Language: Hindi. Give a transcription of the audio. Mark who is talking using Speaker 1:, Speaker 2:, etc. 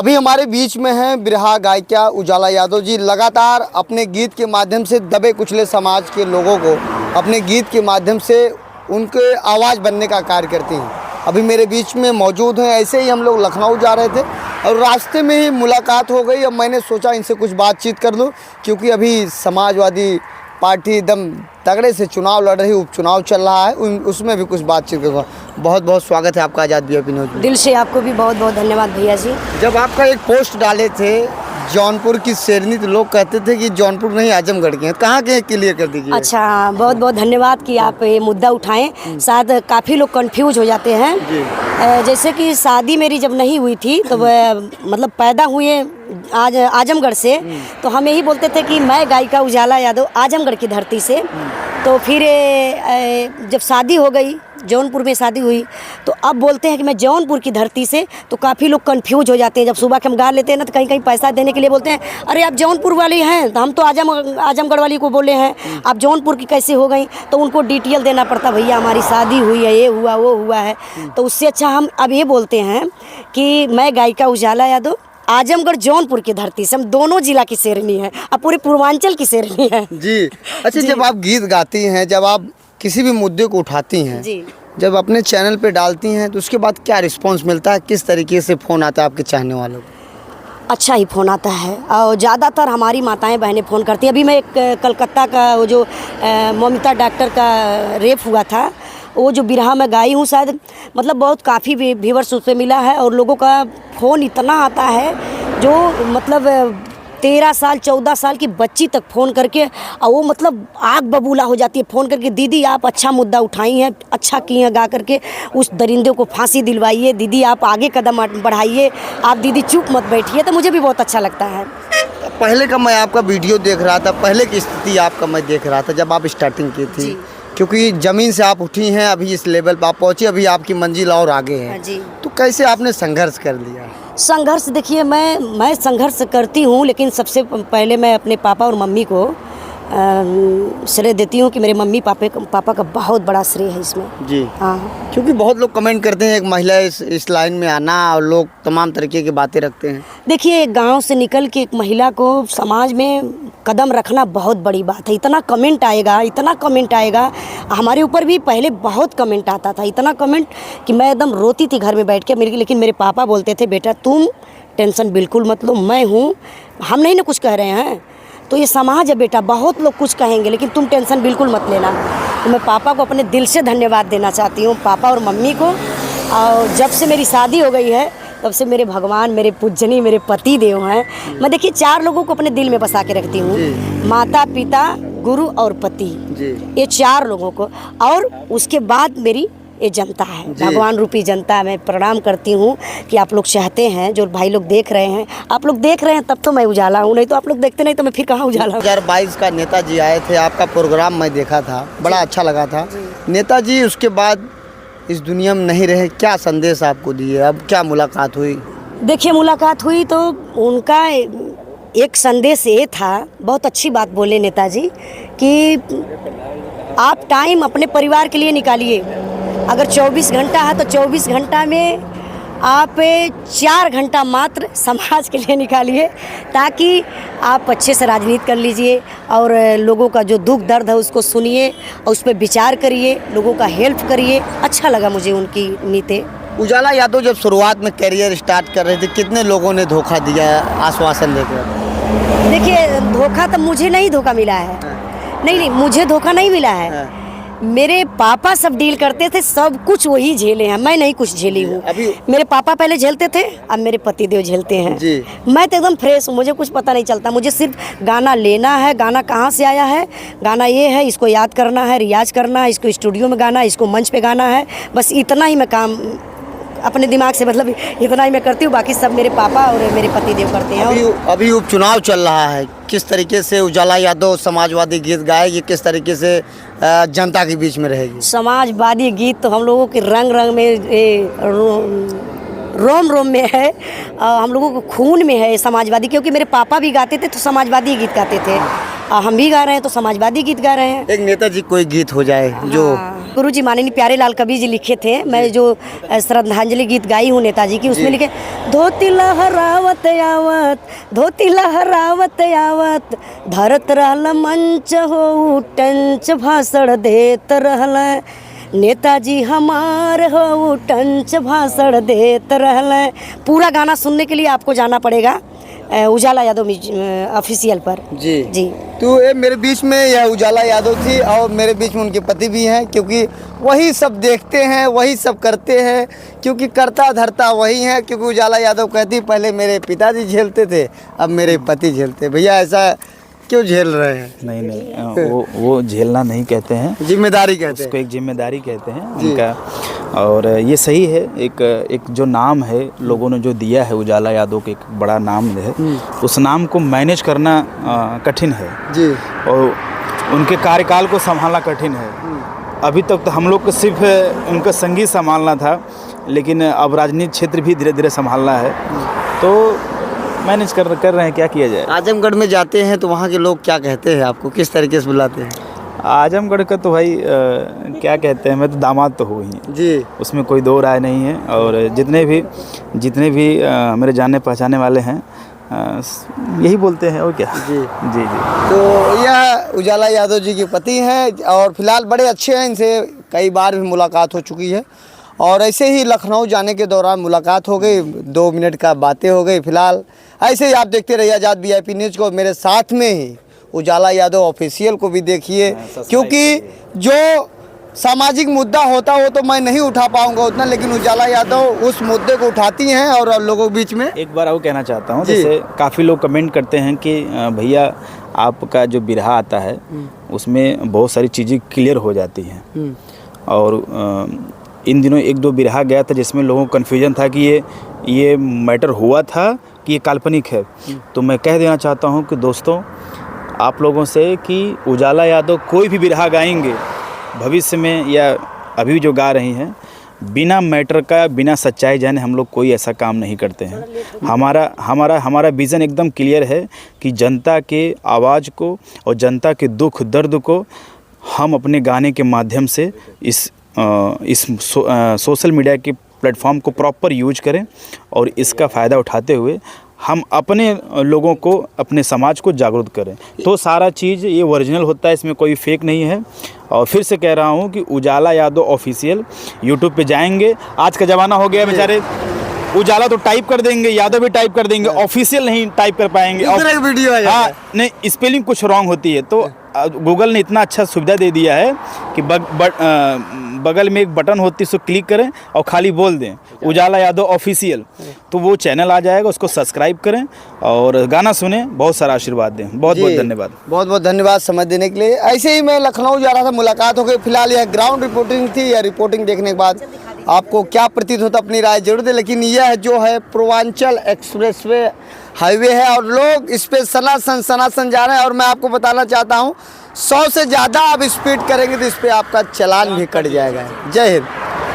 Speaker 1: अभी हमारे बीच में हैं बिरहा गायिका उजाला यादव जी। लगातार अपने गीत के माध्यम से दबे कुचले समाज के लोगों को अपने गीत के माध्यम से उनके आवाज़ बनने का कार्य करती हैं। अभी मेरे बीच में मौजूद हैं। ऐसे ही हम लोग लखनऊ जा रहे थे और रास्ते में ही मुलाकात हो गई। अब मैंने सोचा इनसे कुछ बातचीत कर लूँ, क्योंकि अभी समाजवादी पार्टी एकदम तगड़े से चुनाव लड़ रही, उपचुनाव चल रहा है, उसमें भी कुछ बातचीत करूँगा। बहुत बहुत स्वागत है आपका आज़ाद वीआईपी न्यूज़ में।
Speaker 2: दिल से आपको भी बहुत बहुत धन्यवाद भैया जी।
Speaker 1: जब आपका एक पोस्ट डाले थे जौनपुर की शेरनी, तो लोग कहते थे कि जौनपुर नहीं आजमगढ़ के हैं, कहाँ के क्लियर कर दीजिए।
Speaker 2: अच्छा, बहुत बहुत धन्यवाद कि आप ये मुद्दा उठाएं। शायद काफ़ी लोग कंफ्यूज हो जाते हैं
Speaker 1: जी।
Speaker 2: जैसे कि शादी मेरी जब नहीं हुई थी तो मतलब पैदा हुए आज आजमगढ़ से, तो हम यही बोलते थे कि मैं गायिका उजाला यादव आजमगढ़ की धरती से। तो फिर जब शादी हो गई, जौनपुर में शादी हुई, तो अब बोलते हैं कि मैं जौनपुर की धरती से। तो काफ़ी लोग कंफ्यूज हो जाते हैं। जब सुबह के हम गा लेते हैं ना, तो कहीं कहीं पैसा देने के लिए बोलते हैं, अरे आप जौनपुर वाली हैं, तो हम तो आजमगढ़ वाली को बोले हैं, आप जौनपुर की कैसे हो गई। तो उनको डिटेल देना पड़ता, भैया हमारी शादी हुई है, ये हुआ वो हुआ है। तो उससे अच्छा हम अब ये बोलते हैं कि मैं गायिका उजाला यादव आजमगढ़ जौनपुर की धरती से, हम दोनों जिला की शेरनी है, अब पूरे पूर्वांचल की शेरनी है
Speaker 1: जी। अच्छा जी। जब आप गीत गाती हैं, जब आप किसी भी मुद्दे को उठाती हैं
Speaker 2: जी,
Speaker 1: जब अपने चैनल पे डालती हैं, तो उसके बाद क्या रिस्पांस मिलता है? किस तरीके से फ़ोन आता है आपके चाहने वालों को?
Speaker 2: अच्छा ही फ़ोन आता है और ज़्यादातर हमारी माताएं बहनें फ़ोन करती हैं। अभी मैं एक कलकत्ता का वो जो ममिता डॉक्टर का रेप हुआ था, वो जो बिरहा में गाई हूँ, शायद मतलब बहुत काफ़ी व्यूवर्स उससे मिला है। और लोगों का फ़ोन इतना आता है जो मतलब 13 साल 14 साल की बच्ची तक फ़ोन करके, और वो मतलब आग बबूला हो जाती है फ़ोन करके, दीदी आप अच्छा मुद्दा उठाई हैं, अच्छा किए हैं गा करके, उस दरिंदे को फांसी दिलवाइए, दीदी आप आगे कदम बढ़ाइए, आप दीदी चुप मत बैठिए। तो मुझे भी बहुत अच्छा लगता है।
Speaker 1: पहले का मैं आपका वीडियो देख रहा था, पहले की स्थिति आपका मैं देख रहा था जब आप स्टार्टिंग की थी, क्योंकि ज़मीन से आप उठी हैं, अभी इस लेवल पर आप पहुँची, अभी आपकी मंजिल और आगे है
Speaker 2: जी।
Speaker 1: तो कैसे आपने संघर्ष कर लिया?
Speaker 2: संघर्ष देखिए, मैं संघर्ष करती हूँ, लेकिन सबसे पहले मैं अपने पापा और मम्मी को श्रेय देती हूँ कि मेरे मम्मी पापा का बहुत बड़ा श्रेय है इसमें।
Speaker 1: जी
Speaker 2: हाँ,
Speaker 1: क्योंकि बहुत लोग कमेंट करते हैं एक महिला इस लाइन में आना, और लोग तमाम तरीके की बातें रखते हैं।
Speaker 2: देखिए, गांव से निकल के एक महिला को समाज में कदम रखना बहुत बड़ी बात है। इतना कमेंट आएगा, इतना कमेंट आएगा। हमारे ऊपर भी पहले बहुत कमेंट आता था, इतना कमेंट कि मैं एकदम रोती थी घर में बैठ के। लेकिन मेरे पापा बोलते थे, बेटा तुम टेंशन बिल्कुल मत लो, मैं हूँ, हम नहीं ना कुछ कह रहे हैं, तो ये समाज है बेटा, बहुत लोग कुछ कहेंगे लेकिन तुम टेंशन बिल्कुल मत लेना। तो मैं पापा को अपने दिल से धन्यवाद देना चाहती हूँ, पापा और मम्मी को। और जब से मेरी शादी हो गई है, तब से मेरे भगवान, मेरे पूजनी, मेरे पति देव हैं। मैं देखिए 4 लोगों को अपने दिल में बसा के रखती हूँ, माता पिता गुरु और पति, ये 4 लोगों को। और उसके बाद मेरी ये जनता है, भगवान रूपी जनता। मैं प्रणाम करती हूँ कि आप लोग चाहते हैं, जो भाई लोग देख रहे हैं, आप लोग देख रहे हैं तब तो मैं उजाला हूँ, नहीं तो आप लोग देखते नहीं तो मैं फिर कहाँ उजाला हूँ।
Speaker 1: 2022 का नेताजी आए थे, आपका प्रोग्राम मैं देखा था, बड़ा अच्छा लगा था। नेताजी उसके बाद इस दुनिया में नहीं रहे, क्या संदेश आपको दिए? अब क्या मुलाकात हुई?
Speaker 2: देखिए, मुलाकात हुई तो उनका एक संदेश ये था, बहुत अच्छी बात बोले नेताजी, कि आप टाइम अपने परिवार के लिए निकालिए। अगर 24 घंटा है तो 24 घंटा में आप 4 घंटा मात्र समाज के लिए निकालिए, ताकि आप अच्छे से राजनीति कर लीजिए और लोगों का जो दुख दर्द है उसको सुनिए और उस पर विचार करिए, लोगों का हेल्प करिए। अच्छा लगा मुझे उनकी नीति। उजाला
Speaker 1: यादव जब शुरुआत में करियर स्टार्ट कर रहे थे, कितने लोगों ने धोखा दिया आश्वासन देकर?
Speaker 2: देखिए, धोखा तो मुझे नहीं धोखा मिला है। नहीं, मुझे धोखा नहीं मिला है। मेरे पापा सब डील करते थे, सब कुछ वही झेले हैं, मैं नहीं कुछ झेली हूँ। मेरे पापा पहले झेलते थे, अब मेरे पति देव झेलते हैं जी। मैं तो एकदम फ्रेश हूँ, मुझे कुछ पता नहीं चलता। मुझे सिर्फ गाना लेना है, गाना कहाँ से आया है, गाना ये है, इसको याद करना है, रियाज करना है, इसको स्टूडियो में गाना है, इसको मंच पे गाना है, बस इतना ही मैं काम अपने दिमाग से, मतलब इतना ही मैं करती हूँ। बाकी सब मेरे पापा और मेरे पति देव करते हैं।
Speaker 1: अभी उपचुनाव चल रहा है, किस तरीके से उजाला यादव समाजवादी गीत गाएगी, किस तरीके से जनता के बीच में रहेगी?
Speaker 2: समाजवादी गीत तो हम लोगों के रंग रंग में, रोम रोम में है, हम लोगों को खून में है समाजवादी। क्योंकि मेरे पापा भी गाते थे तो समाजवादी गीत गाते थे, हम भी गा रहे हैं तो समाजवादी गीत गा रहे हैं।
Speaker 1: एक नेताजी कोई गीत हो जाए जो
Speaker 2: गुरुजी माननीय प्यारेलाल कबीर जी लिखे थे, मैं जो श्रद्धांजलि गीत गाई हूँ नेताजी की, उसमें लिखे धोती लहरावत आवत, धोती लहरावत आवत, धरत रहल मंच हो टंच भाषण देत रहल, नेताजी हमार हो टंच भाषण देत रहल। पूरा गाना सुनने के लिए आपको जाना पड़ेगा उजाला यादव ऑफिशियल पर।
Speaker 1: जी
Speaker 2: जी।
Speaker 1: तो ये मेरे बीच में यह उजाला यादव थी और मेरे बीच में उनके पति भी हैं, क्योंकि वही सब देखते हैं, वही सब करते हैं, क्योंकि करता धरता वही है। क्योंकि उजाला यादव कहती पहले मेरे पिताजी झेलते थे, अब मेरे पति झेलते। भैया ऐसा क्यों झेल रहे हैं?
Speaker 3: नहीं वो झेलना नहीं कहते हैं,
Speaker 1: जिम्मेदारी कहते हैं,
Speaker 3: उसको एक जिम्मेदारी कहते हैं उनका। और ये सही है, एक जो नाम है लोगों ने जो दिया है उजाला यादव के, एक बड़ा नाम है, उस नाम को मैनेज करना कठिन है
Speaker 1: जी,
Speaker 3: और उनके कार्यकाल को संभालना कठिन है। अभी तक तो हम लोग को सिर्फ उनका संगीत संभालना था, लेकिन अब राजनीतिक क्षेत्र भी धीरे धीरे संभालना है, तो मैनेज कर रहे हैं, क्या किया जाए।
Speaker 1: आजमगढ़ में जाते हैं तो वहाँ के लोग क्या कहते हैं आपको, किस तरीके से बुलाते हैं?
Speaker 3: आजमगढ़ का तो भाई क्या कहते हैं, मैं तो दामाद तो हूँ ही
Speaker 1: जी, उसमें
Speaker 3: कोई दो राय नहीं है। और जितने भी मेरे जानने पहचाने वाले हैं यही बोलते हैं, और क्या।
Speaker 1: जी
Speaker 3: जी जी।
Speaker 1: तो यह उजाला यादव जी के पति हैं और फिलहाल बड़े अच्छे हैं, इनसे कई बार भी मुलाकात हो चुकी है और ऐसे ही लखनऊ जाने के दौरान मुलाकात हो गई, 2 मिनट का बातें हो गई। फिलहाल ऐसे ही आप देखते रहिए आज़ाद VIP न्यूज़ को। मेरे साथ में ही उजाला यादव ऑफिशियल को भी देखिए, क्योंकि जो सामाजिक मुद्दा होता हो तो मैं नहीं उठा पाऊंगा उतना, लेकिन उजाला यादव उस मुद्दे को उठाती हैं और लोगों के बीच में।
Speaker 3: एक बार और कहना चाहता हूँ, जैसे काफ़ी लोग कमेंट करते हैं कि भैया आपका जो बिरहा आता है उसमें बहुत सारी चीज़ें क्लियर हो जाती हैं, और इन दिनों 1-2 बिरहा गया था जिसमें लोगों को कन्फ्यूजन था कि ये मैटर हुआ था कि ये काल्पनिक है। तो मैं कह देना चाहता हूँ कि दोस्तों आप लोगों से कि उजाला यादव कोई भी बिरहा गाएंगे भविष्य में या अभी जो गा रही हैं, बिना मैटर का, बिना सच्चाई जाने हम लोग कोई ऐसा काम नहीं करते हैं। हमारा विज़न एकदम क्लियर है कि जनता के आवाज़ को और जनता के दुख दर्द को हम अपने गाने के माध्यम से इस सोशल मीडिया के प्लेटफॉर्म को प्रॉपर यूज करें और इसका फ़ायदा उठाते हुए हम अपने लोगों को, अपने समाज को जागरूक करें। तो सारा चीज़ ये ओरिजिनल होता है, इसमें कोई फेक नहीं है। और फिर से कह रहा हूँ कि उजाला यादव ऑफिशियल यूट्यूब पे जाएंगे। आज का ज़माना हो गया, बेचारे उजाला तो टाइप कर देंगे, यादव भी टाइप कर देंगे, ऑफिशियल नहीं टाइप कर पाएंगे।
Speaker 1: वीडियो है,
Speaker 3: हाँ नहीं, स्पेलिंग कुछ रॉन्ग होती है। तो गूगल ने इतना अच्छा सुविधा दे दिया है कि बगल में एक बटन होती है, उसको क्लिक करें और खाली बोल दें उजाला यादव ऑफिशियल, तो वो चैनल आ जाएगा, उसको सब्सक्राइब करें और गाना सुने। बहुत सारा आशीर्वाद दें। बहुत बहुत धन्यवाद।
Speaker 1: बहुत बहुत धन्यवाद समय देने के लिए। ऐसे ही मैं लखनऊ जा रहा था, मुलाकात हो गई। फिलहाल यह ग्राउंड रिपोर्टिंग थी। यह रिपोर्टिंग देखने के बाद आपको क्या प्रतीत होता, अपनी राय जरूर दें। लेकिन यह जो है पूर्वांचल एक्सप्रेसवे हाईवे है और लोग इस पे सनासन जा रहे हैं। और मैं आपको बताना चाहता हूँ 100 से ज़्यादा आप स्पीड करेंगे तो इस पर आपका चालान भी कट जाएगा। जय हिंद।